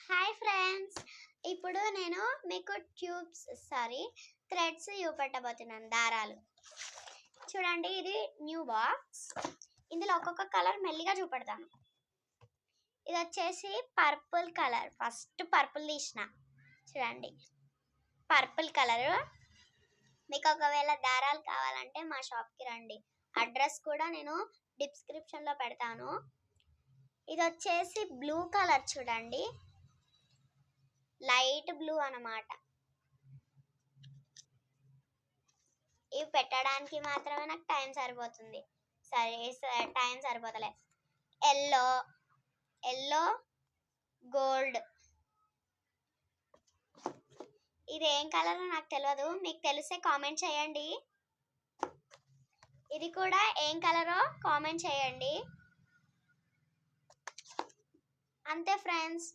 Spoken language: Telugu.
హాయ్ ఫ్రెండ్స్, ఇప్పుడు నేను మీకు థ్రెడ్స్ చూపెట్టబోతున్నాను. దారాలు చూడండి, ఇది న్యూ బాక్స్. ఇందులో ఒక్కొక్క కలర్ మెల్లిగా చూపెడతాను. ఇది వచ్చేసి పర్పుల్ కలర్. ఫస్ట్ పర్పుల్ తీసిన, చూడండి పర్పుల్ కలర్. మీకు ఒకవేళ దారాలు కావాలంటే మా షాప్కి రండి. అడ్రస్ కూడా నేను డిస్క్రిప్షన్లో పెడతాను. ఇది వచ్చేసి బ్లూ కలర్, చూడండి లైట్ బ్లూ అన్నమాట. ఇవి పెట్టడానికి మాత్రమే నాకు టైం సరిపోతుంది. టైం సరిపోతలే. Yellow gold. ఇది ఏం కలర్ నాకు తెలియదు, మీకు తెలిస్తే కామెంట్ చేయండి. ఇది కూడా ఏం కలరో కామెంట్ చేయండి. అంతే ఫ్రెండ్స్.